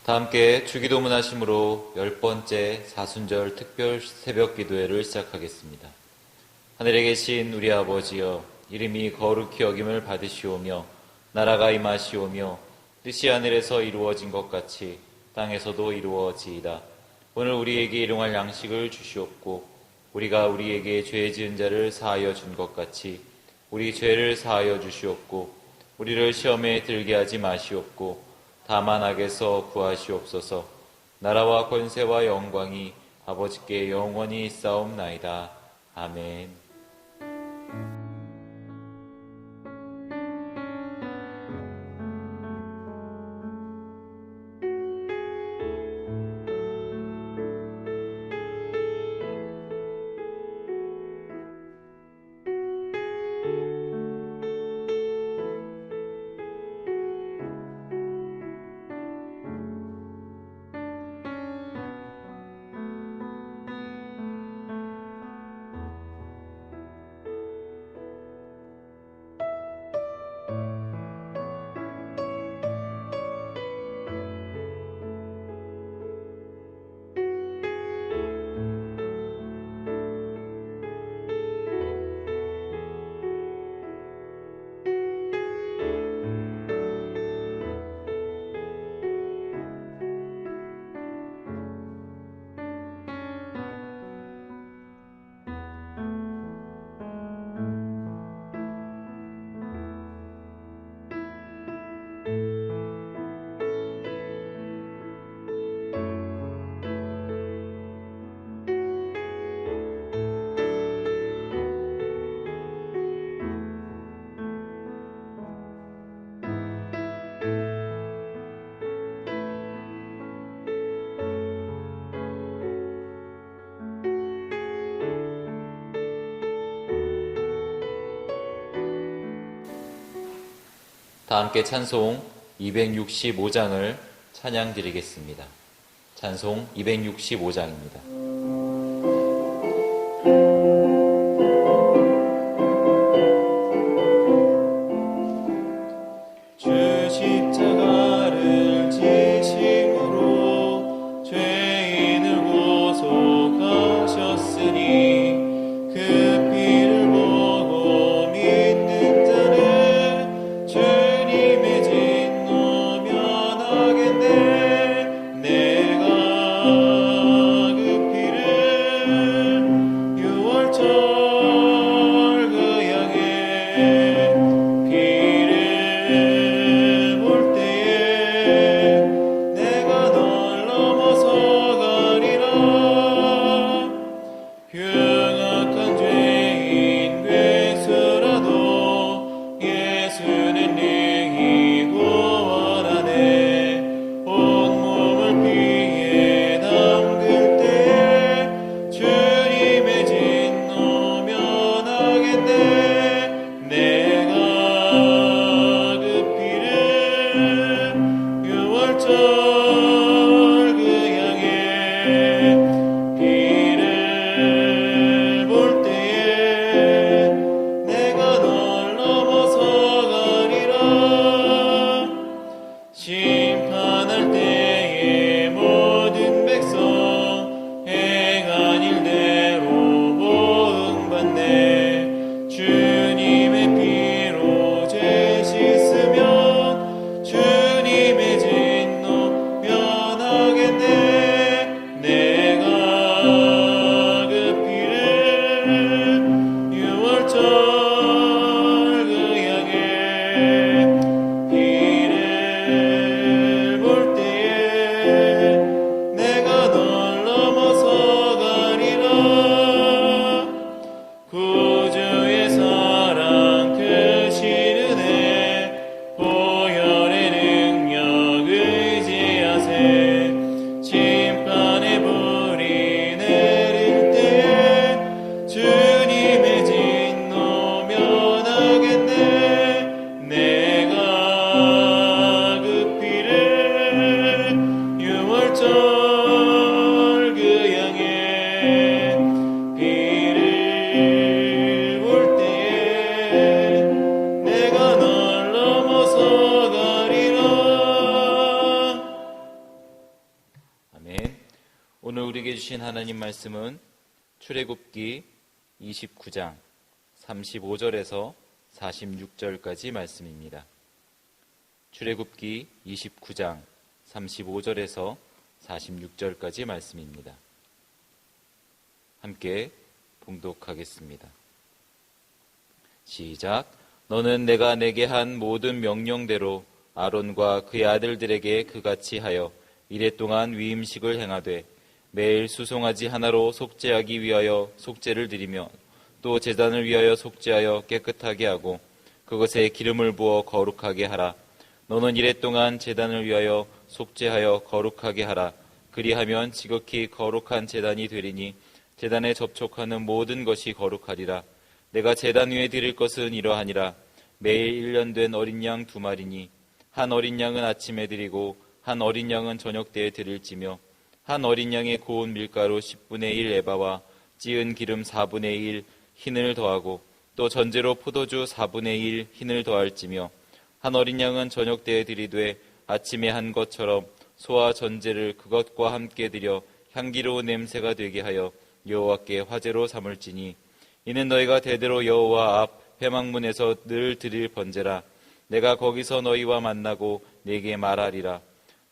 다 함께 주기도문 하심으로 10번째 사순절 특별 새벽 기도회를 시작하겠습니다. 하늘에 계신 우리 아버지여, 이름이 거룩히 여김을 받으시오며 나라가 임하시오며 뜻이 하늘에서 이루어진 것 같이 땅에서도 이루어지이다. 오늘 우리에게 일용할 양식을 주시옵고 우리가 우리에게 죄 지은 자를 사하여 준 것 같이 우리 죄를 사하여 주시옵고 우리를 시험에 들게 하지 마시옵고 다만 악에서 구하시옵소서. 나라와 권세와 영광이 아버지께 영원히 있사옵나이다. 아멘. 다 함께 찬송 265장을 찬양 드리겠습니다. 찬송 265장입니다. 볼 때에 내가 널 넘어서 읽어주신 하나님 말씀은 출애굽기 29장 35절에서 46절까지 말씀입니다. 출애굽기 29장 35절에서 46절까지 말씀입니다. 함께 봉독하겠습니다. 시작. 너는 내가 내게 한 모든 명령대로 아론과 그의 아들들에게 그같이 하여 이레 동안 위임식을 행하되 매일 수송아지 하나로 속죄하기 위하여 속죄를 드리며 또 제단을 위하여 속죄하여 깨끗하게 하고 그것에 기름을 부어 거룩하게 하라. 너는 이레 동안 제단을 위하여 속죄하여 거룩하게 하라. 그리하면 지극히 거룩한 제단이 되리니 제단에 접촉하는 모든 것이 거룩하리라. 내가 제단 위에 드릴 것은 이러하니라. 매일 1년 된 어린 양 2마리니 한 어린 양은 아침에 드리고 한 어린 양은 저녁 때에 드릴지며 한 어린 양의 고운 밀가루 10분의 1 에바와 찌은 기름 4분의 1 흰을 더하고 또 전제로 포도주 4분의 1 흰을 더할지며 한 어린 양은 저녁 때에 드리되 아침에 한 것처럼 소와 전제를 그것과 함께 드려 향기로운 냄새가 되게 하여 여호와께 화제로 삼을지니 이는 너희가 대대로 여호와 앞 회막문에서 늘 드릴 번제라. 내가 거기서 너희와 만나고 네게 말하리라.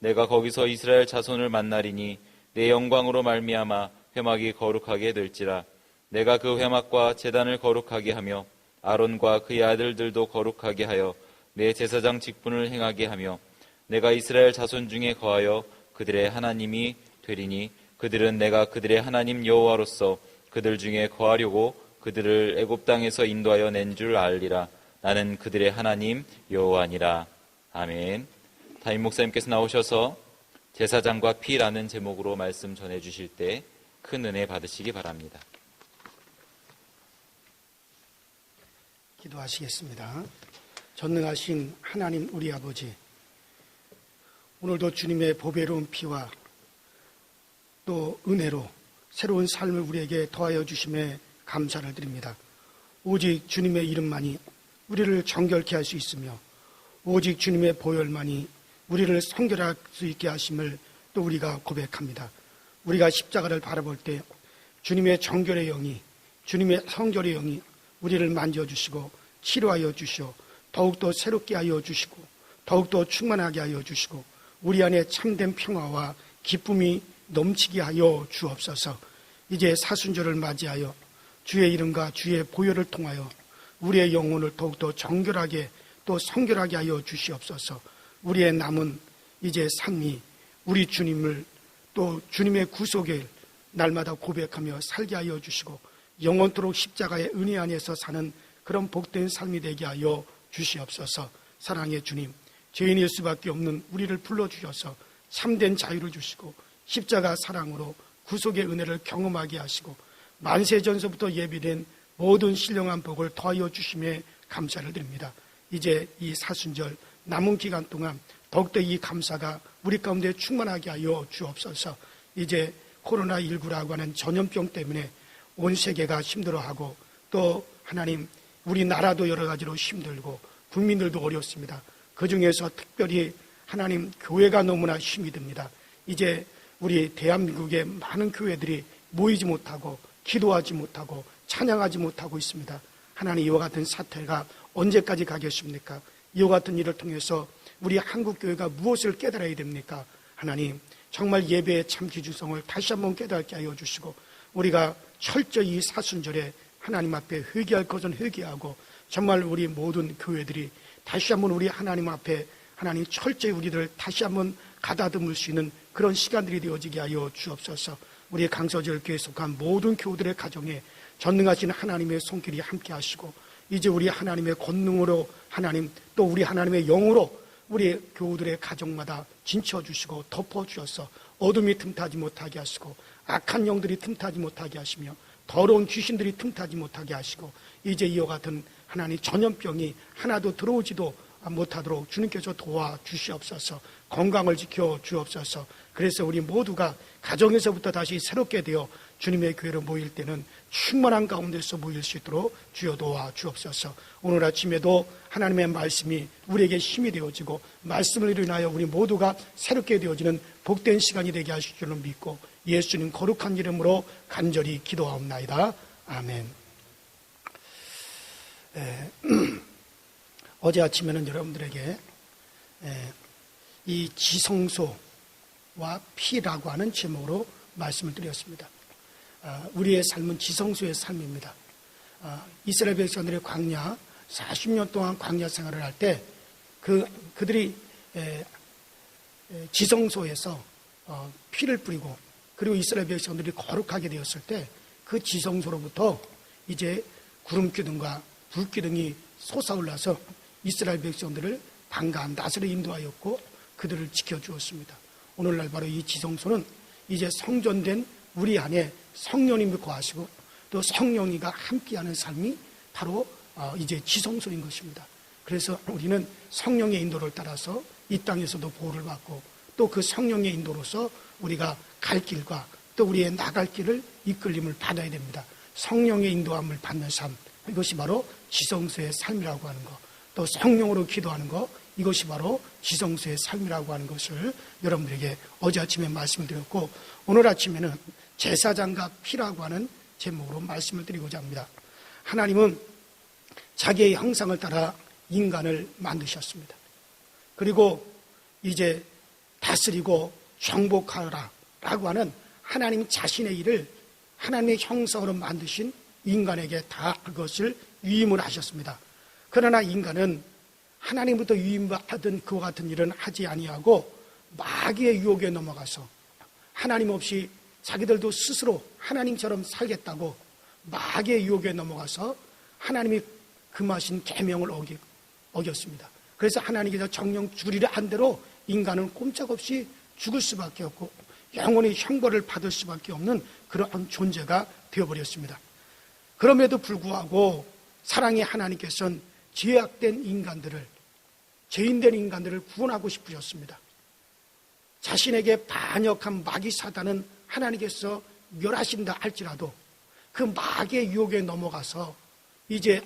내가 거기서 이스라엘 자손을 만나리니 내 영광으로 말미암아 회막이 거룩하게 될지라. 내가 그 회막과 제단을 거룩하게 하며 아론과 그의 아들들도 거룩하게 하여 내 제사장 직분을 행하게 하며 내가 이스라엘 자손 중에 거하여 그들의 하나님이 되리니 그들은 내가 그들의 하나님 여호와로서 그들 중에 거하려고 그들을 애굽 땅에서 인도하여 낸 줄 알리라. 나는 그들의 하나님 여호와니라. 아멘. 담임 목사님께서 나오셔서 제사장과 피라는 제목으로 말씀 전해주실 때 큰 은혜 받으시기 바랍니다. 기도하시겠습니다. 전능하신 하나님 우리 아버지, 오늘도 주님의 보배로운 피와 또 은혜로 새로운 삶을 우리에게 더하여 주심에 감사를 드립니다. 오직 주님의 이름만이 우리를 정결케 할 수 있으며 오직 주님의 보혈만이 우리를 성결할 수 있게 하심을 또 우리가 고백합니다. 우리가 십자가를 바라볼 때 주님의 정결의 영이, 주님의 성결의 영이 우리를 만져주시고 치료하여 주시오. 더욱더 새롭게 하여 주시고 더욱더 충만하게 하여 주시고 우리 안에 참된 평화와 기쁨이 넘치게 하여 주옵소서. 이제 사순절을 맞이하여 주의 이름과 주의 보혈을 통하여 우리의 영혼을 더욱더 정결하게 또 성결하게 하여 주시옵소서. 우리의 남은 이제 삶이 우리 주님을 또 주님의 구속을 날마다 고백하며 살게 하여 주시고 영원토록 십자가의 은혜 안에서 사는 그런 복된 삶이 되게 하여 주시옵소서. 사랑의 주님, 죄인일 수밖에 없는 우리를 불러주셔서 참된 자유를 주시고 십자가 사랑으로 구속의 은혜를 경험하게 하시고 만세전서부터 예비된 모든 신령한 복을 더하여 주심에 감사를 드립니다. 이제 이 사순절 남은 기간 동안 더욱더 이 감사가 우리 가운데 충만하게 하여 주옵소서. 이제 코로나19라고 하는 전염병 때문에 온 세계가 힘들어하고 또 하나님 우리나라도 여러 가지로 힘들고 국민들도 어렵습니다. 그중에서 특별히 하나님 교회가 너무나 힘이 듭니다. 이제 우리 대한민국의 많은 교회들이 모이지 못하고 기도하지 못하고 찬양하지 못하고 있습니다. 하나님 이와 같은 사태가 언제까지 가겠습니까? 이와 같은 일을 통해서 우리 한국교회가 무엇을 깨달아야 됩니까? 하나님 정말 예배의 참 기준성을 다시 한번 깨닫게 하여 주시고 우리가 철저히 사순절에 하나님 앞에 회개할 것은 회개하고 정말 우리 모든 교회들이 다시 한번 우리 하나님 앞에 하나님 철저히 우리들 다시 한번 가다듬을 수 있는 그런 시간들이 되어지게 하여 주옵소서. 우리 강서절교에 속한 모든 교우들의 가정에 전능하신 하나님의 손길이 함께 하시고 이제 우리 하나님의 권능으로 하나님 또 우리 하나님의 영으로 우리 교우들의 가정마다 진쳐주시고 덮어주셔서 어둠이 틈타지 못하게 하시고 악한 영들이 틈타지 못하게 하시며 더러운 귀신들이 틈타지 못하게 하시고 이제 이와 같은 하나님 전염병이 하나도 들어오지도 못하도록 주님께서 도와주시옵소서. 건강을 지켜 주옵소서. 그래서 우리 모두가 가정에서부터 다시 새롭게 되어 주님의 교회로 모일 때는 충만한 가운데서 모일 수 있도록 주여 도와주옵소서. 오늘 아침에도 하나님의 말씀이 우리에게 힘이 되어지고 말씀을 인하여 우리 모두가 새롭게 되어지는 복된 시간이 되게 하실 줄로 믿고 예수님 거룩한 이름으로 간절히 기도하옵나이다. 아멘. 어제 아침에는 여러분들에게 이 지성소와 피라고 하는 제목으로 말씀을 드렸습니다. 우리의 삶은 지성소의 삶입니다. 이스라엘 백성들의 광야 40년 동안 광야 생활을 할 때 그들이 지성소에서 피를 뿌리고 그리고 이스라엘 백성들이 거룩하게 되었을 때 그 지성소로부터 이제 구름기둥과 불기둥이 솟아올라서 이스라엘 백성들을 방가한 낫으로 인도하였고 그들을 지켜주었습니다. 오늘날 바로 이 지성소는 이제 성전된 우리 안에 성령님이 거하시고 또 성령이가 함께하는 삶이 바로 이제 지성소인 것입니다. 그래서 우리는 성령의 인도를 따라서 이 땅에서도 보호를 받고 또 그 성령의 인도로서 우리가 갈 길과 또 우리의 나갈 길을 이끌림을 받아야 됩니다. 성령의 인도함을 받는 삶, 이것이 바로 지성소의 삶이라고 하는 것, 또 성령으로 기도하는 것, 이것이 바로 지성소의 삶이라고 하는 것을 여러분들에게 어제 아침에 말씀을 드렸고, 오늘 아침에는 제사장과 피라고 하는 제목으로 말씀을 드리고자 합니다. 하나님은 자기의 형상을 따라 인간을 만드셨습니다. 그리고 이제 다스리고 정복하라라고 하는 하나님 자신의 일을 하나님의 형상으로 만드신 인간에게 다 그것을 위임을 하셨습니다. 그러나 인간은 하나님부터 위임받은 그와 같은 일은 하지 아니하고 마귀의 유혹에 넘어가서 하나님 없이 자기들도 스스로 하나님처럼 살겠다고 마귀의 유혹에 넘어가서 하나님이 금하신 계명을 어겼습니다. 그래서 하나님께서 정령 주리라 한 대로 인간은 꼼짝없이 죽을 수밖에 없고 영원히 형벌을 받을 수밖에 없는 그러한 존재가 되어버렸습니다. 그럼에도 불구하고 사랑의 하나님께서는 죄악된 인간들을, 죄인된 인간들을 구원하고 싶으셨습니다. 자신에게 반역한 마귀 사단은 하나님께서 멸하신다 할지라도 그 마귀의 유혹에 넘어가서 이제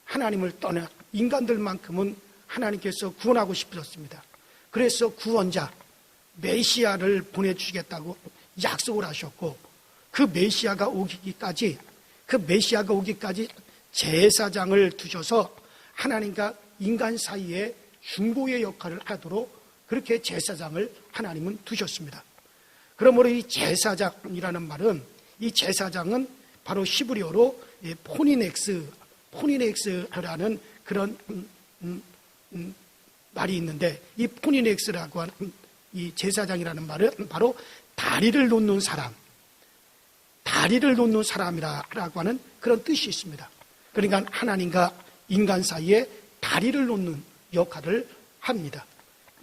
하나님을 떠나 인간들만큼은 하나님께서 구원하고 싶으셨습니다. 그래서 구원자 메시아를 보내주시겠다고 약속을 하셨고 그 메시아가 오기까지 제사장을 두셔서 하나님과 인간 사이에 중보의 역할을 하도록 그렇게 제사장을 하나님은 두셨습니다. 그러므로 이 제사장이라는 말은, 이 제사장은 바로 히브리어로 포니넥스라는 그런 말이 있는데, 이 포니넥스라고 하는 이 제사장이라는 말은 바로 다리를 놓는 사람이라고 하는 그런 뜻이 있습니다. 그러니까 하나님과 인간 사이에 다리를 놓는 역할을 합니다.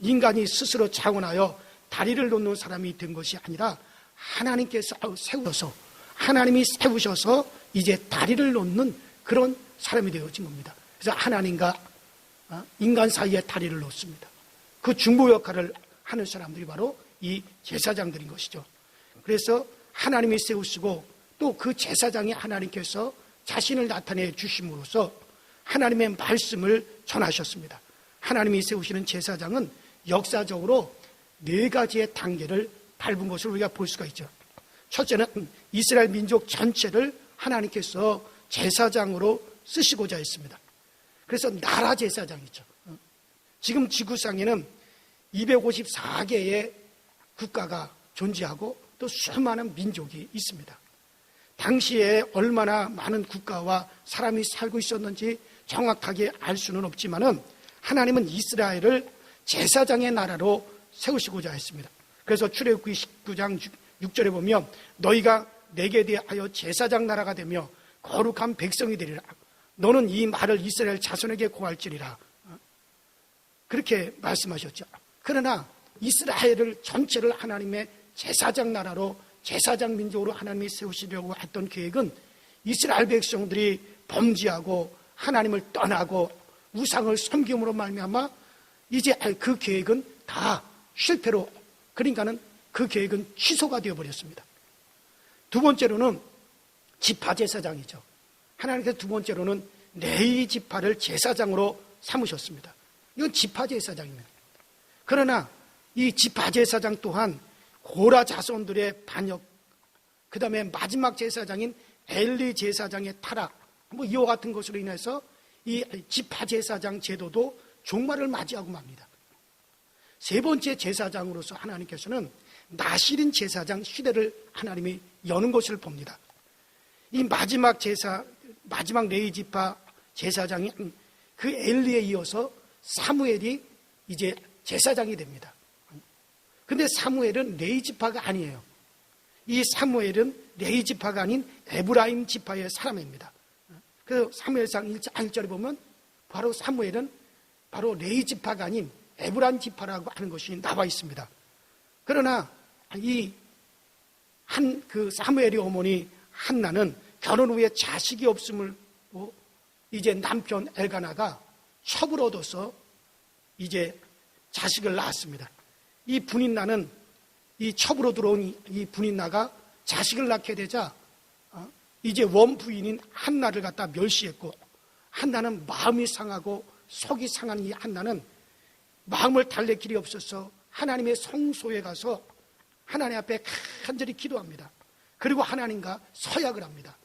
인간이 스스로 자원하여 다리를 놓는 사람이 된 것이 아니라 하나님께서 하나님이 세우셔서 이제 다리를 놓는 그런 사람이 되어진 겁니다. 그래서 하나님과 인간 사이에 다리를 놓습니다. 그 중보 역할을 하는 사람들이 바로 이 제사장들인 것이죠. 그래서 하나님이 세우시고 또 그 제사장이 하나님께서 자신을 나타내 주심으로써 하나님의 말씀을 전하셨습니다. 하나님이 세우시는 제사장은 역사적으로 4가지의 단계를 밟은 것을 우리가 볼 수가 있죠. 첫째는 이스라엘 민족 전체를 하나님께서 제사장으로 쓰시고자 했습니다. 그래서 나라 제사장이죠. 지금 지구상에는 254개의 국가가 존재하고 또 수많은 민족이 있습니다. 당시에 얼마나 많은 국가와 사람이 살고 있었는지 정확하게 알 수는 없지만은 하나님은 이스라엘을 제사장의 나라로 세우시고자 했습니다. 그래서 출애굽기 19장 6절에 보면 너희가 내게 대하여 제사장 나라가 되며 거룩한 백성이 되리라. 너는 이 말을 이스라엘 자손에게 고할지리라. 그렇게 말씀하셨죠. 그러나 이스라엘을 전체를 하나님의 제사장 나라로, 제사장 민족으로 하나님이 세우시려고 했던 계획은 이스라엘 백성들이 범죄하고 하나님을 떠나고 우상을 섬김으로 말미암아 이제 그 계획은 다 실패로, 그러니까는 그 계획은 취소가 되어버렸습니다. 두 번째로는 지파 제사장이죠. 하나님께서 두 번째로는 레위 지파를 제사장으로 삼으셨습니다. 이건 지파 제사장입니다. 그러나 이 지파 제사장 또한 고라 자손들의 반역 그 다음에 마지막 제사장인 엘리 제사장의 타락, 이와 같은 것으로 인해서 이 지파 제사장 제도도 종말을 맞이하고 맙니다. 세 번째 제사장으로서 하나님께서는 나시린 제사장 시대를 하나님이 여는 것을 봅니다. 이 마지막 레위 지파 제사장인 그 엘리에 이어서 사무엘이 이제 제사장이 됩니다. 근데 사무엘은 레위 지파가 아니에요. 이 사무엘은 레위 지파가 아닌 에브라임 지파의 사람입니다. 그래서 사무엘상 1절에 보면 바로 사무엘은 바로 레위 지파가 아닌 에브라임 지파라고 하는 것이 나와 있습니다. 그러나 그 사무엘의 어머니 한나는 결혼 후에 자식이 없음을 보고 이제 남편 엘가나가 첩을 얻어서 이제 자식을 낳았습니다. 이 분인나는 이 첩으로 들어온 이 분인나가 자식을 낳게 되자 이제 원부인인 한나를 갖다 멸시했고, 한나는 마음이 상하고 속이 상한 이 한나는 마음을 달랠 길이 없어서 하나님의 성소에 가서 하나님 앞에 간절히 기도합니다. 그리고 하나님과 서약을 합니다.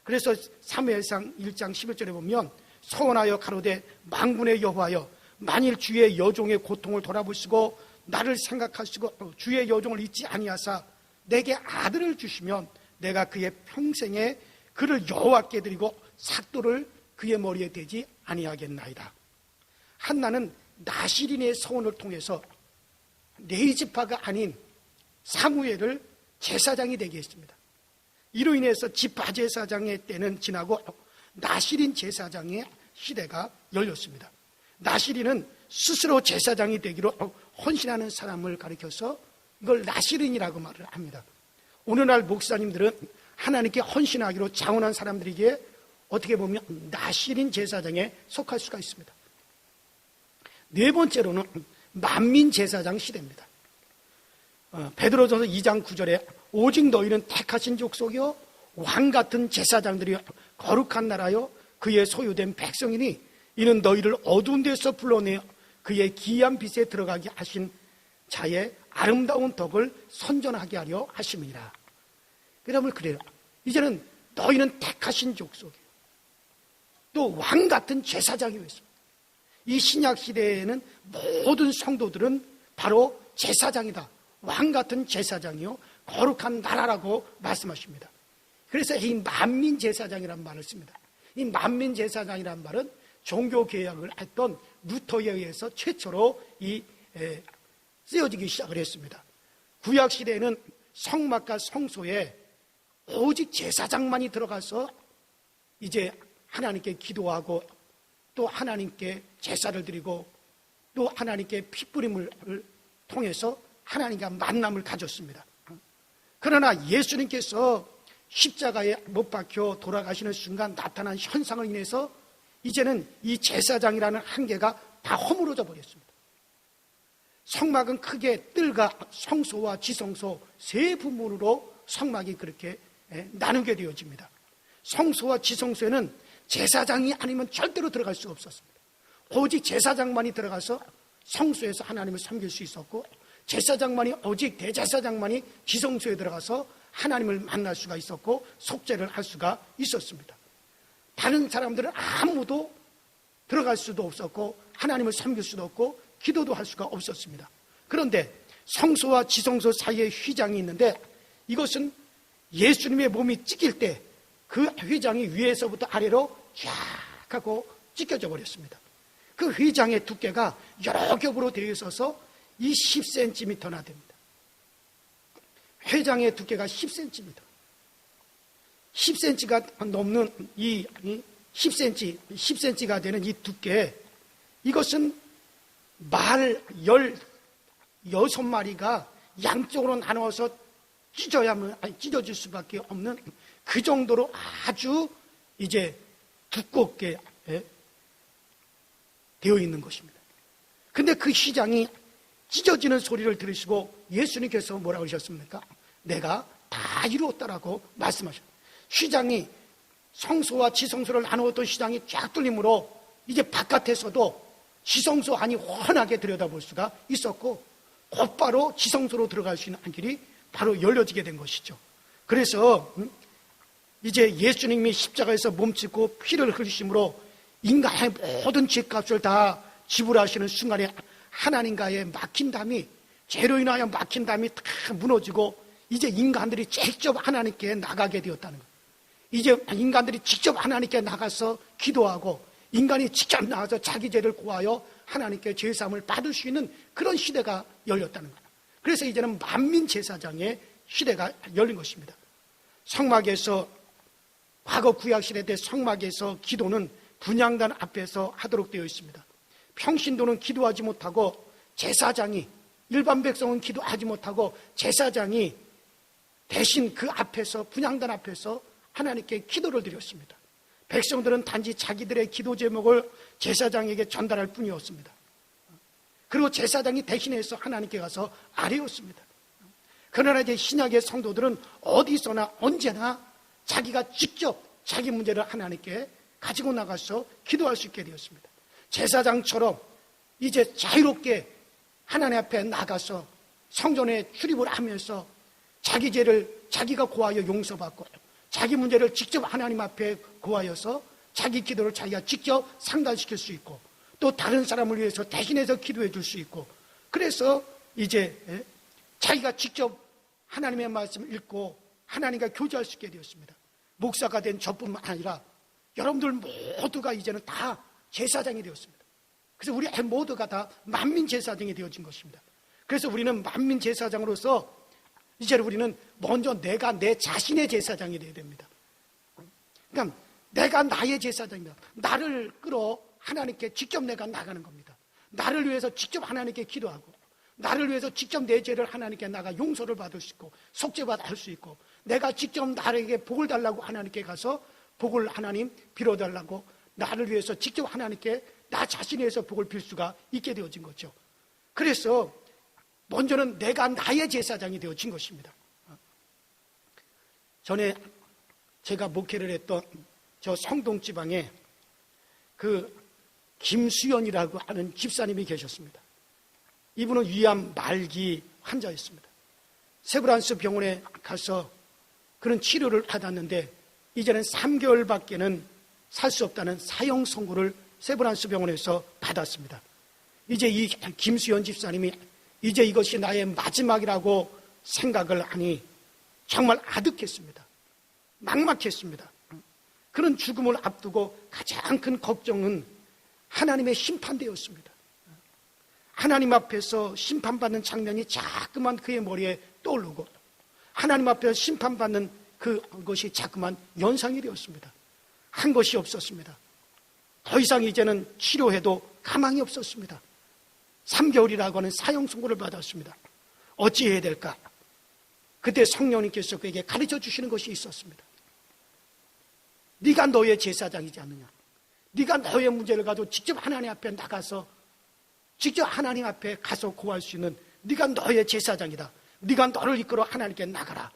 그래서 사무엘상 1장 11절에 보면 서원하여 가로되 만군의 여호와여, 만일 주의 여종의 고통을 돌아보시고 나를 생각하시고 주의 여종을 잊지 아니하사 내게 아들을 주시면 내가 그의 평생에 그를 여호와께 드리고 삭도를 그의 머리에 대지 아니하겠나이다. 한나는 나시린의 서원을 통해서 레위 지파가 아닌 사무엘을 제사장이 되게 했습니다. 이로 인해서 지파 제사장의 때는 지나고 나시린 제사장의 시대가 열렸습니다. 나시린은 스스로 제사장이 되기로 헌신하는 사람을 가리켜서 이걸 나시린이라고 말을 합니다. 오늘날 목사님들은 하나님께 헌신하기로 자원한 사람들에게 어떻게 보면 나시린 제사장에 속할 수가 있습니다. 네 번째로는 만민 제사장 시대입니다. 베드로전서 2장 9절에 오직 너희는 택하신 족속이요 왕 같은 제사장들이요 거룩한 나라요 그의 소유된 백성이니 이는 너희를 어두운 데서 불러내어 그의 기이한 빛에 들어가게 하신 자의 아름다운 덕을 선전하게 하려 하심이라. 그러면 그래요. 이제는 너희는 택하신 족속이요 또 왕 같은 제사장이 있습니다. 이 신약 시대에는 모든 성도들은 바로 제사장이다. 왕 같은 제사장이요 거룩한 나라라고 말씀하십니다. 그래서 이 만민 제사장이라는 말을 씁니다. 이 만민 제사장이라는 말은 종교 개혁을 했던 루터에 의해서 최초로 쓰여지기 시작을 했습니다. 구약 시대에는 성막과 성소에 오직 제사장만이 들어가서 이제 하나님께 기도하고 또 하나님께 제사를 드리고 또 하나님께 피뿌림을 통해서 하나님과 만남을 가졌습니다. 그러나 예수님께서 십자가에 못 박혀 돌아가시는 순간 나타난 현상을 인해서 이제는 이 제사장이라는 한계가 다 허물어져 버렸습니다. 성막은 크게 뜰과 성소와 지성소 세 부문으로 성막이 그렇게 나누게 되어집니다. 성소와 지성소에는 제사장이 아니면 절대로 들어갈 수가 없었습니다. 오직 제사장만이 들어가서 성소에서 하나님을 섬길 수 있었고, 제사장만이 오직 대제사장만이 지성소에 들어가서 하나님을 만날 수가 있었고 속죄를 할 수가 있었습니다. 다른 사람들은 아무도 들어갈 수도 없었고 하나님을 섬길 수도 없고 기도도 할 수가 없었습니다. 그런데 성소와 지성소 사이에 휘장이 있는데 이것은 예수님의 몸이 찢길 때 그 휘장이 위에서부터 아래로 쫙 하고 찢겨져 버렸습니다. 그 휘장의 두께가 여러 겹으로 되어 있어서 이 10cm나 됩니다. 휘장의 두께가 10cm. 10cm가 넘는 이 10cm가 되는 이 두께, 이것은 말 16마리가 양쪽으로 나누어서 찢어질 수밖에 없는 그 정도로 아주 이제 두껍게 되어 있는 것입니다. 근데 그 휘장이 찢어지는 소리를 들으시고 예수님께서 뭐라고 하셨습니까? 내가 다 이루었다라고 말씀하셨습니다. 휘장이 성소와 지성소를 나누었던 휘장이 쫙 뚫림으로 이제 바깥에서도 지성소 안이 훤하게 들여다볼 수가 있었고 곧바로 지성소로 들어갈 수 있는 한 길이 바로 열려지게 된 것이죠. 그래서 이제 예수님이 십자가에서 몸짓고 피를 흘리심으로 인간의 모든 죄값을 다 지불하시는 순간에 하나님과의 막힌 담이, 죄로 인하여 막힌 담이 다 무너지고 이제 인간들이 직접 하나님께 나가게 되었다는 거예요. 이제 인간들이 직접 하나님께 나가서 기도하고 인간이 직접 나가서 자기 죄를 고하여 하나님께 죄사함을 받을 수 있는 그런 시대가 열렸다는 거예요. 그래서 이제는 만민 제사장의 시대가 열린 것입니다. 성막에서, 과거 구약시대 때 성막에서 기도는 분향단 앞에서 하도록 되어 있습니다. 평신도는 기도하지 못하고 제사장이, 일반 백성은 기도하지 못하고 제사장이 대신 그 앞에서, 분향단 앞에서 하나님께 기도를 드렸습니다. 백성들은 단지 자기들의 기도 제목을 제사장에게 전달할 뿐이었습니다. 그리고 제사장이 대신해서 하나님께 가서 아뢰었습니다. 그러나 이제 신약의 성도들은 어디서나 언제나 자기가 직접 자기 문제를 하나님께 가지고 나가서 기도할 수 있게 되었습니다. 제사장처럼 이제 자유롭게 하나님 앞에 나가서 성전에 출입을 하면서 자기 죄를 자기가 고하여 용서받고 자기 문제를 직접 하나님 앞에 고하여서 자기 기도를 자기가 직접 상달시킬 수 있고 또 다른 사람을 위해서 대신해서 기도해 줄 수 있고, 그래서 이제 자기가 직접 하나님의 말씀을 읽고 하나님과 교제할 수 있게 되었습니다. 목사가 된 저뿐만 아니라 여러분들 모두가 이제는 다 제사장이 되었습니다. 그래서 우리 모두가 다 만민 제사장이 되어진 것입니다. 그래서 우리는 만민 제사장으로서 이제 우리는 먼저 내가 내 자신의 제사장이 되어야 됩니다. 그러니까 내가 나의 제사장이다. 나를 끌어 하나님께 직접 내가 나가는 겁니다. 나를 위해서 직접 하나님께 기도하고 나를 위해서 직접 내 죄를 하나님께 나가 용서를 받을 수 있고 속죄받을 수 있고, 내가 직접 나에게 복을 달라고 하나님께 가서 복을 하나님 빌어달라고 나를 위해서 직접 하나님께 나 자신에 의해서 복을 빌 수가 있게 되어진 거죠. 그래서 먼저는 내가 나의 제사장이 되어진 것입니다. 전에 제가 목회를 했던 저 성동지방에 그 김수연이라고 하는 집사님이 계셨습니다. 이분은 위암 말기 환자였습니다. 세브란스 병원에 가서 그런 치료를 받았는데 이제는 3개월밖에는 살 수 없다는 사형 선고를 세브란스 병원에서 받았습니다. 이제 이 김수연 집사님이 이제 이것이 나의 마지막이라고 생각을 하니 정말 아득했습니다. 막막했습니다. 그런 죽음을 앞두고 가장 큰 걱정은 하나님의 심판대였습니다. 하나님 앞에서 심판받는 장면이 자꾸만 그의 머리에 떠오르고 하나님 앞에서 심판받는 그것이 자꾸만 연상이 되었습니다. 한 것이 없었습니다. 더 이상 이제는 치료해도 가망이 없었습니다. 3개월이라고 하는 사형 선고를 받았습니다. 어찌해야 될까? 그때 성령님께서 그에게 가르쳐 주시는 것이 있었습니다. 네가 너의 제사장이지 않느냐? 네가 너의 문제를 가지고 직접 하나님 앞에 나가서 직접 하나님 앞에 가서 고할 수 있는 네가 너의 제사장이다. 네가 너를 이끌어 하나님께 나가라.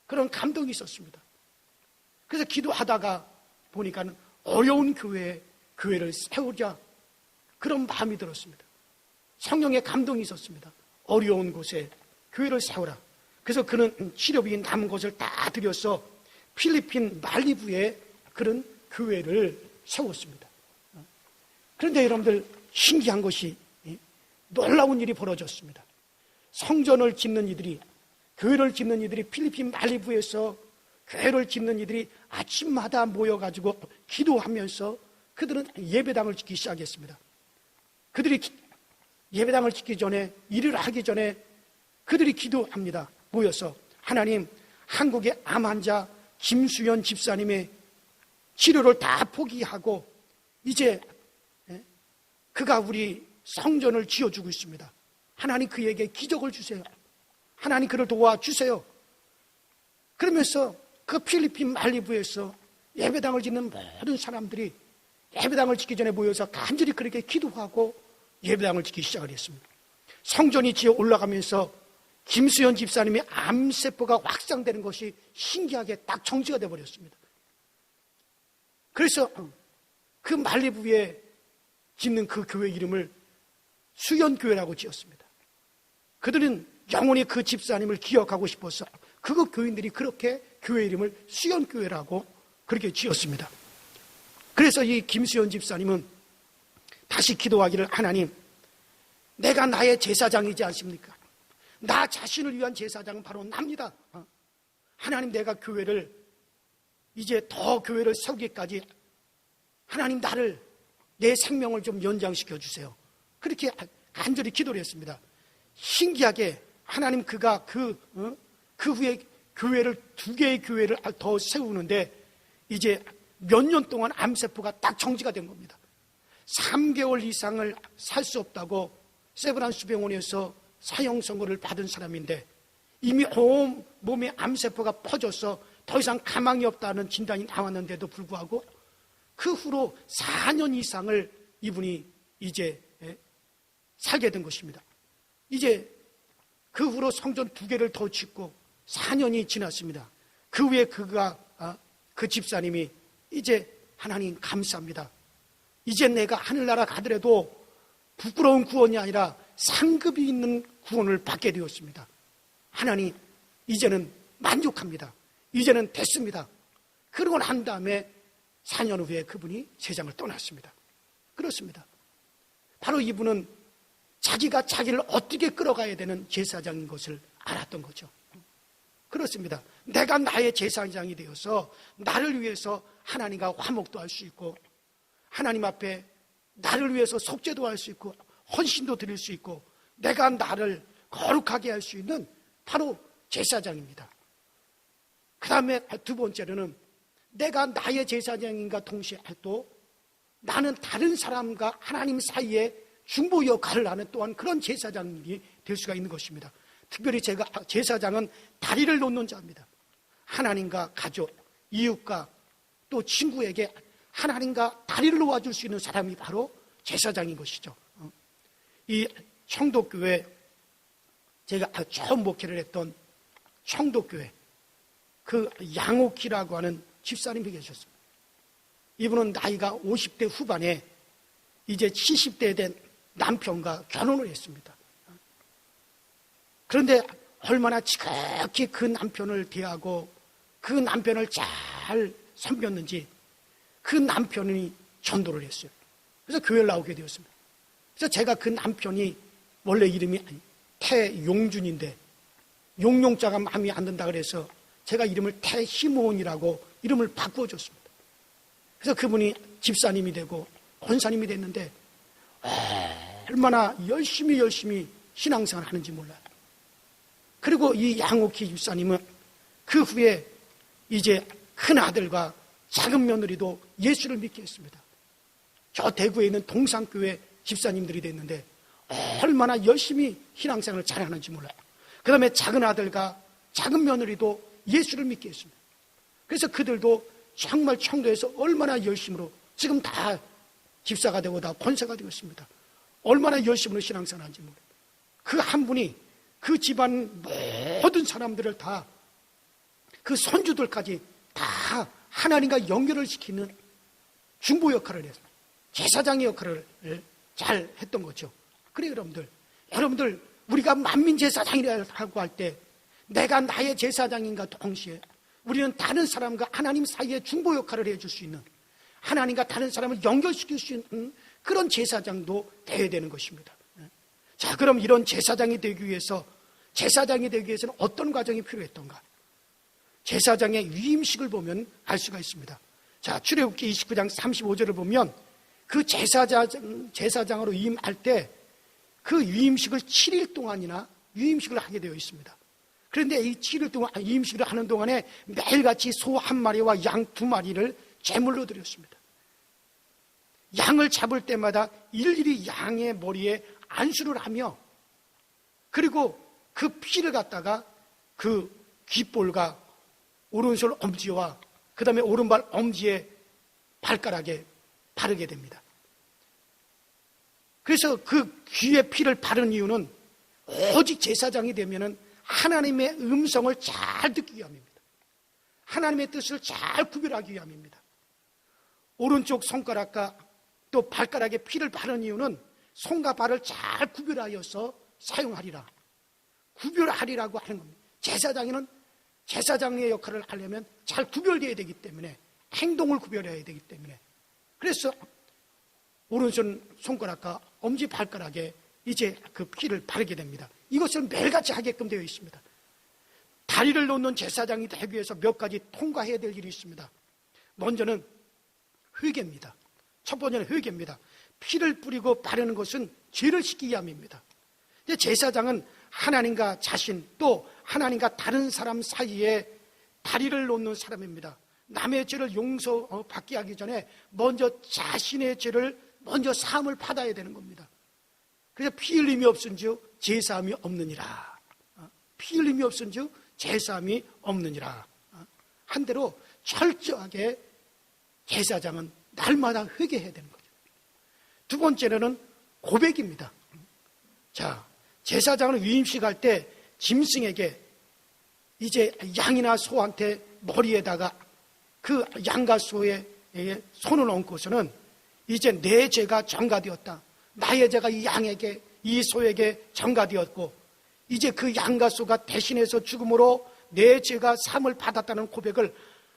그런 감동이 있었습니다. 그래서 기도하다가 보니까 어려운 교회를 세우자 그런 마음이 들었습니다. 성령의 감동이 있었습니다. 어려운 곳에 교회를 세우라. 그래서 그는 치료비 남은 것을 다 들여서 필리핀 말리부에 그런 교회를 세웠습니다. 그런데 여러분들 신기한 것이 놀라운 일이 벌어졌습니다. 성전을 짓는 이들이, 교회를 짓는 이들이 필리핀 말리부에서 교회를 짓는 이들이 아침마다 모여가지고 기도하면서 그들은 예배당을 짓기 시작했습니다. 그들이 예배당을 짓기 전에, 일을 하기 전에 그들이 기도합니다. 모여서 하나님, 한국의 암 환자 김수연 집사님의 치료를 다 포기하고 이제 그가 우리 성전을 지어주고 있습니다. 하나님 그에게 기적을 주세요. 하나님 그를 도와주세요. 그러면서 그 필리핀 말리부에서 예배당을 짓는 모든 사람들이 예배당을 짓기 전에 모여서 간절히 그렇게 기도하고 예배당을 짓기 시작을 했습니다. 성전이 지어 올라가면서 김수연 집사님의 암세포가 확산되는 것이 신기하게 딱 정지가 되어버렸습니다. 그래서 그 말리부에 짓는 그 교회 이름을 수연교회라고 지었습니다. 그들은 영원히 그 집사님을 기억하고 싶어서 그거 교인들이 그렇게 교회 이름을 수연교회라고 그렇게 지었습니다. 그래서 이 김수연 집사님은 다시 기도하기를, 하나님, 내가 나의 제사장이지 않습니까? 나 자신을 위한 제사장은 바로 납니다. 하나님, 내가 교회를 이제 더 교회를 세우기까지 하나님, 나를, 내 생명을 좀 연장시켜 주세요. 그렇게 간절히 기도를 했습니다. 신기하게 하나님, 그가 그 후에 교회를, 2개의 교회를 더 세우는데 이제 몇 년 동안 암세포가 딱 정지가 된 겁니다. 3개월 이상을 살 수 없다고 세브란스 병원에서 사형 선고를 받은 사람인데 이미 온 몸에 암세포가 퍼져서 더 이상 가망이 없다는 진단이 나왔는데도 불구하고 그 후로 4년 이상을 이분이 이제 살게 된 것입니다. 이제 그 후로 성전 2개를 더 짓고 4년이 지났습니다. 그 후에 그 집사님이 이제, 하나님 감사합니다. 이제 내가 하늘나라 가더라도 부끄러운 구원이 아니라 상급이 있는 구원을 받게 되었습니다. 하나님, 이제는 만족합니다. 이제는 됐습니다. 그러고 난 다음에 4년 후에 그분이 세상을 떠났습니다. 그렇습니다. 바로 이분은 자기가 자기를 어떻게 끌어가야 되는 제사장인 것을 알았던 거죠. 그렇습니다. 내가 나의 제사장이 되어서 나를 위해서 하나님과 화목도 할 수 있고, 하나님 앞에 나를 위해서 속죄도 할 수 있고, 헌신도 드릴 수 있고, 내가 나를 거룩하게 할 수 있는 바로 제사장입니다. 그 다음에 2번째로는 내가 나의 제사장인가 동시에 또 나는 다른 사람과 하나님 사이에 중보 역할을 하는 또한 그런 제사장이 될 수가 있는 것입니다. 특별히 제사장은 다리를 놓는 자입니다. 하나님과 가족, 이웃과 또 친구에게 하나님과 다리를 놓아줄 수 있는 사람이 바로 제사장인 것이죠. 이 청도교회, 제가 처음 목회를 했던 청도교회, 그 양옥희라고 하는 집사님이 계셨습니다. 이분은 나이가 50대 후반에 이제 70대 된 남편과 결혼을 했습니다. 그런데 얼마나 지극히 그 남편을 대하고 그 남편을 잘 섬겼는지 그 남편이 전도를 했어요. 그래서 교회를 나오게 되었습니다. 그래서 제가 그 남편이 원래 이름이 태용준인데 용용자가 마음에 안 든다 그래서 제가 이름을 태시모원이라고 이름을 바꿔줬습니다. 그래서 그분이 집사님이 되고 권사님이 됐는데 얼마나 열심히 신앙생활을 하는지 몰라요. 그리고 이 양옥희 집사님은 그 후에 이제 큰 아들과 작은 며느리도 예수를 믿게 했습니다. 저 대구에 있는 동산교회 집사님들이 됐는데 얼마나 열심히 신앙생활을 잘하는지 몰라요. 그 다음에 작은 아들과 작은 며느리도 예수를 믿게 했습니다. 그래서 그들도 정말 청도에서 얼마나 열심으로 지금 다 집사가 되고 다 권사가 되었습니다. 얼마나 열심으로 신앙생활을 하는지 몰라요. 그 한 분이 그 집안 모든 사람들을 다 그 손주들까지 다 하나님과 연결을 시키는 중보 역할을 해서 제사장의 역할을 잘 했던 거죠. 그래요, 여러분들 우리가 만민 제사장이라고 할 때 내가 나의 제사장인가 동시에 우리는 다른 사람과 하나님 사이에 중보 역할을 해줄 수 있는, 하나님과 다른 사람을 연결시킬 수 있는 그런 제사장도 되어야 되는 것입니다. 자, 그럼 이런 제사장이 되기 위해서는 어떤 과정이 필요했던가? 제사장의 위임식을 보면 알 수가 있습니다. 자, 출애굽기 29장 35절을 보면 그 제사장으로 위임할 때 그 위임식을 7일 동안이나 위임식을 하게 되어 있습니다. 그런데 이 7일 동안 위임식을 하는 동안에 매일같이 소 1마리와 양 2마리를 제물로 드렸습니다. 양을 잡을 때마다 일일이 양의 머리에 안수를 하며, 그리고 그 피를 갖다가 그 귓볼과 오른손 엄지와 그 다음에 오른발 엄지에 발가락에 바르게 됩니다. 그래서 그 귀에 피를 바르는 이유는 오직 제사장이 되면은 하나님의 음성을 잘 듣기 위함입니다. 하나님의 뜻을 잘 구별하기 위함입니다. 오른쪽 손가락과 또 발가락에 피를 바르는 이유는 손과 발을 잘 구별하여서 사용하리라, 구별하리라고 하는 겁니다. 제사장에는 제사장의 역할을 하려면 잘 구별되어야 되기 때문에, 행동을 구별해야 되기 때문에, 그래서 오른손 손가락과 엄지 발가락에 이제 그 피를 바르게 됩니다. 이것을 매일같이 하게끔 되어 있습니다. 다리를 놓는 제사장이 되기 위해서 몇 가지 통과해야 될 일이 있습니다. 먼저는 회개입니다. 첫 번째는 회개입니다. 피를 뿌리고 바르는 것은 죄를 씻기 위함입니다. 제사장은 하나님과 자신, 또 하나님과 다른 사람 사이에 다리를 놓는 사람입니다. 남의 죄를 용서받게 하기 전에 먼저 자신의 죄를 먼저 사함을 받아야 되는 겁니다. 그래서 피 흘림이 없은즉 제사함이 없느니라. 피 흘림이 없은즉 제사함이 없느니라. 한 대로 철저하게 제사장은 날마다 회개해야 되는 거죠. 두 번째로는 고백입니다. 자, 제사장은 위임식 할 때 짐승에게 이제 양이나 소한테 머리에다가 그 양과 소의 손을 얹고서는 이제 내 죄가 전가되었다. 나의 죄가 이 양에게, 이 소에게 전가되었고, 이제 그 양과 소가 대신해서 죽음으로 내 죄가 사함을 받았다는 고백을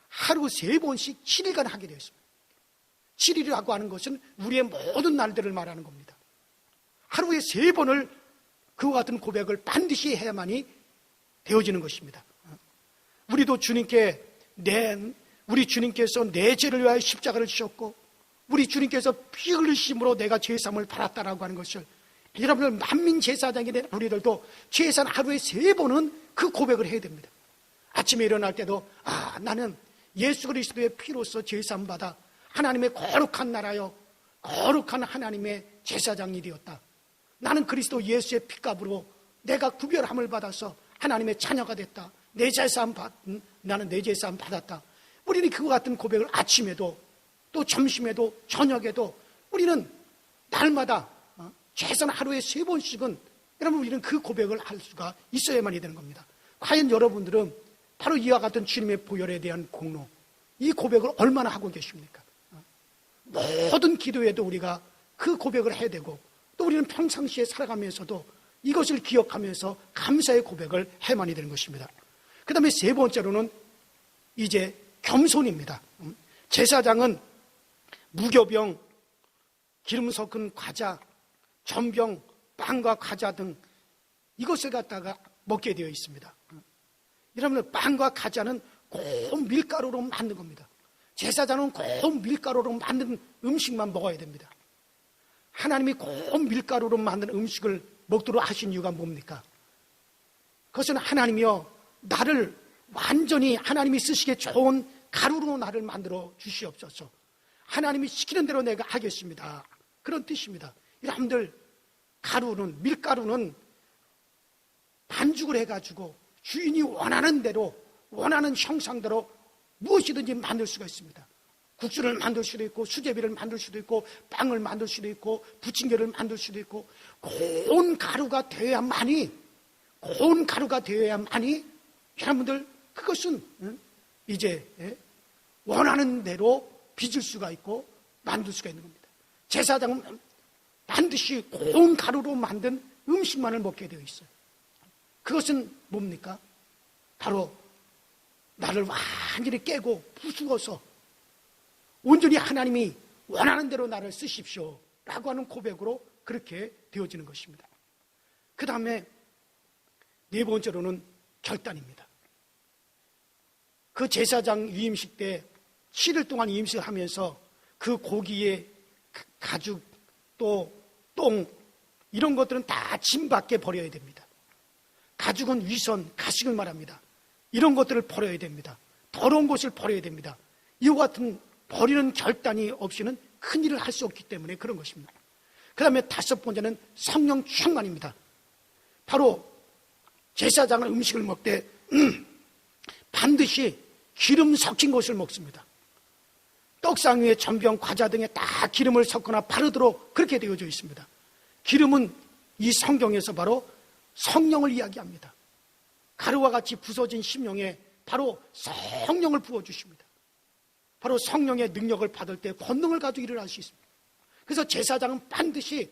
하루 3번씩 7일간 하게 되어 있습니다. 7일이라고 하는 것은 우리의 모든 날들을 말하는 겁니다. 하루에 3번을 그와 같은 고백을 반드시 해야만이 되어지는 것입니다. 우리도 우리 주님께서 내 죄를 위하여 십자가를 지셨고, 우리 주님께서 피 흘리심으로 내가 죄사함을 받았다라고 하는 것을, 여러분들 만민 제사장이 된 우리들도 최소한 하루에 3번은 그 고백을 해야 됩니다. 아침에 일어날 때도 나는 예수 그리스도의 피로서 죄사함 받아 하나님의 거룩한 나라여 거룩한 하나님의 제사장이 되었다. 나는 그리스도 예수의 피값으로 내가 구별함을 받아서 하나님의 자녀가 됐다. 나는 내 제사함 받았다. 우리는 그와 같은 고백을 아침에도 또 점심에도 저녁에도 우리는 날마다 최소한 하루에 3번씩은 여러분 우리는 그 고백을 할 수가 있어야만이 되는 겁니다. 과연 여러분들은 바로 이와 같은 주님의 보혈에 대한 공로, 이 고백을 얼마나 하고 계십니까? 모든 기도에도 우리가 그 고백을 해야 되고, 또 우리는 평상시에 살아가면서도 이것을 기억하면서 감사의 고백을 해야만이 되는 것입니다. 그 다음에 3번째로는 이제 겸손입니다. 제사장은 무교병, 기름 섞은 과자, 전병, 빵과 과자 등 이것을 갖다가 먹게 되어 있습니다. 여러분들, 빵과 과자는 고운 밀가루로 만든 겁니다. 제사장은 고운 밀가루로 만든 음식만 먹어야 됩니다. 하나님이 고운 밀가루로 만든 음식을 먹도록 하신 이유가 뭡니까? 그것은 하나님이여 나를 완전히 하나님이 쓰시기에 좋은 가루로 나를 만들어 주시옵소서. 하나님이 시키는 대로 내가 하겠습니다. 그런 뜻입니다. 여러분들, 밀가루는 반죽을 해가지고 주인이 원하는 대로, 원하는 형상대로 무엇이든지 만들 수가 있습니다. 국수를 만들 수도 있고, 수제비를 만들 수도 있고, 빵을 만들 수도 있고, 부침개를 만들 수도 있고, 고운 가루가 되어야만이 여러분들, 그것은 이제 원하는 대로 빚을 수가 있고 만들 수가 있는 겁니다. 제사장은 반드시 고운 가루로 만든 음식만을 먹게 되어 있어요. 그것은 뭡니까? 바로 나를 완전히 깨고 부수어서 온전히 하나님이 원하는 대로 나를 쓰십시오 라고 하는 고백으로 그렇게 되어지는 것입니다. 그 다음에 4번째로는 결단입니다. 그 제사장 위임식 때 7일 동안 위임식을 하면서 그 고기의 가죽, 또 똥, 이런 것들은 다 짐 밖에 버려야 됩니다. 가죽은 위선, 가식을 말합니다. 이런 것들을 버려야 됩니다. 더러운 것을 버려야 됩니다. 이와 같은 버리는 결단이 없이는 큰일을 할 수 없기 때문에 그런 것입니다. 그 다음에 5번째는 성령 충만입니다. 바로 제사장은 음식을 먹되 반드시 기름 섞인 것을 먹습니다. 떡상 위에 전병, 과자 등에 다 기름을 섞거나 바르도록 그렇게 되어져 있습니다. 기름은 이 성경에서 바로 성령을 이야기합니다. 가루와 같이 부서진 심령에 바로 성령을 부어주십니다. 바로 성령의 능력을 받을 때 권능을 가지고 일어날 수 있습니다. 그래서 제사장은 반드시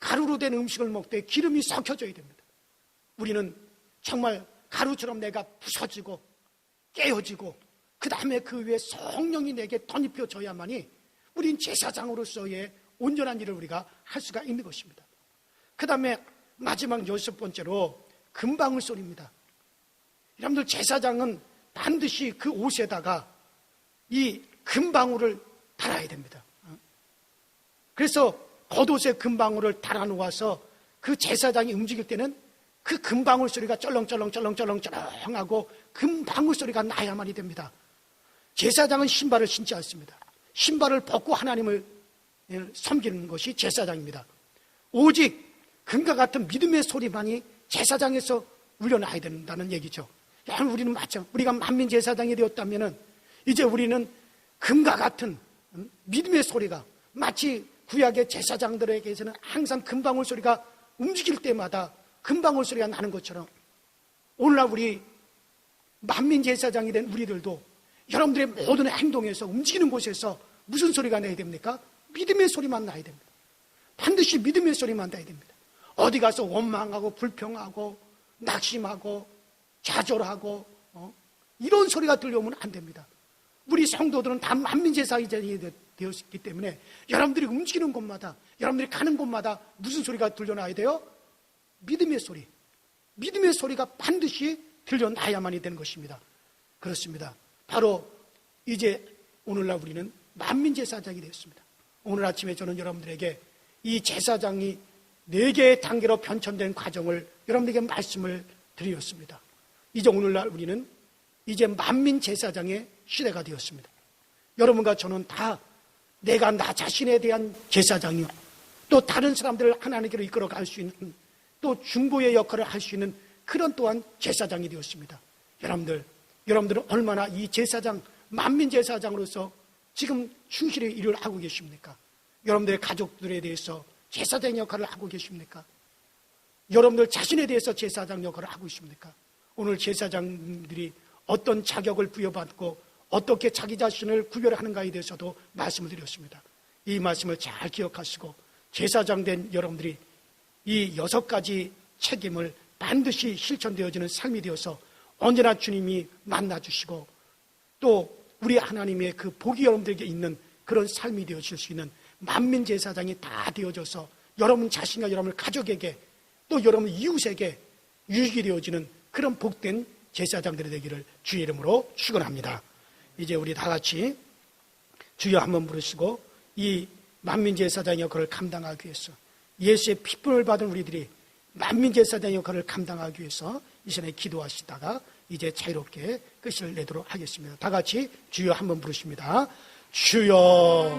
가루로 된 음식을 먹되 기름이 섞여져야 됩니다. 우리는 정말 가루처럼 내가 부서지고 깨어지고 그 다음에 그 위에 성령이 내게 덧입혀져야만이 우린 제사장으로서의 온전한 일을 우리가 할 수가 있는 것입니다. 그 다음에 마지막 6번째로 금방울 소리입니다. 여러분들, 제사장은 반드시 그 옷에다가 이 금방울을 달아야 됩니다. 그래서 겉옷에 금방울을 달아 놓아서 그 제사장이 움직일 때는 그 금방울 소리가 쩔렁쩔렁쩔렁쩔렁쩔렁하고 금방울 소리가 나야만이 됩니다. 제사장은 신발을 신지 않습니다. 신발을 벗고 하나님을 섬기는 것이 제사장입니다. 오직 금과 같은 믿음의 소리만이 제사장에서 울려나야 된다는 얘기죠. 우리는 맞죠. 우리가 만민 제사장이 되었다면 이제 우리는 금과 같은 믿음의 소리가, 마치 구약의 제사장들에게서는 항상 금방울 소리가 움직일 때마다 금방울 소리가 나는 것처럼, 오늘날 우리 만민 제사장이 된 우리들도 여러분들의 모든 행동에서, 움직이는 곳에서 무슨 소리가 나야 됩니까? 믿음의 소리만 나야 됩니다. 반드시 믿음의 소리만 나야 됩니다. 어디 가서 원망하고 불평하고 낙심하고 좌절하고 이런 소리가 들려오면 안 됩니다. 우리 성도들은 다 만민제사장이 되었기 때문에 여러분들이 움직이는 곳마다, 여러분들이 가는 곳마다 무슨 소리가 들려나야 돼요? 믿음의 소리. 믿음의 소리가 반드시 들려나야만이 되는 것입니다. 그렇습니다. 바로 이제 오늘날 우리는 만민제사장이 되었습니다. 오늘 아침에 저는 여러분들에게 이 제사장이 4개의 단계로 편찬된 과정을 여러분들에게 말씀을 드렸습니다. 이제 오늘날 우리는 이제 만민제사장의 시대가 되었습니다. 여러분과 저는 다 내가 나 자신에 대한 제사장이요, 또 다른 사람들을 하나님께로 이끌어 갈 수 있는, 또 중보의 역할을 할 수 있는 그런 또한 제사장이 되었습니다. 여러분들은 얼마나 이 제사장, 만민제사장으로서 지금 충실히 일을 하고 계십니까? 여러분들의 가족들에 대해서 제사장 역할을 하고 계십니까? 여러분들 자신에 대해서 제사장 역할을 하고 있습니까? 오늘 제사장들이 어떤 자격을 부여받고 어떻게 자기 자신을 구별하는가에 대해서도 말씀을 드렸습니다. 이 말씀을 잘 기억하시고 제사장 된 여러분들이 이 6가지 책임을 반드시 실천되어지는 삶이 되어서 언제나 주님이 만나주시고 또 우리 하나님의 그 복이 여러분들에게 있는 그런 삶이 되어질 수 있는 만민제사장이 다 되어져서 여러분 자신과 여러분 가족에게 또 여러분 이웃에게 유익이 되어지는 그런 복된 제사장들이 되기를 주의 이름으로 축원합니다. 이제 우리 다 같이 주여 한번 부르시고 이 만민제사장 역할을 감당하기 위해서, 예수의 피부를 받은 우리들이 만민제사장 역할을 감당하기 위해서 이 시간에 기도하시다가 이제 자유롭게 끝을 내도록 하겠습니다. 다 같이 주여 한번 부르십니다. 주여.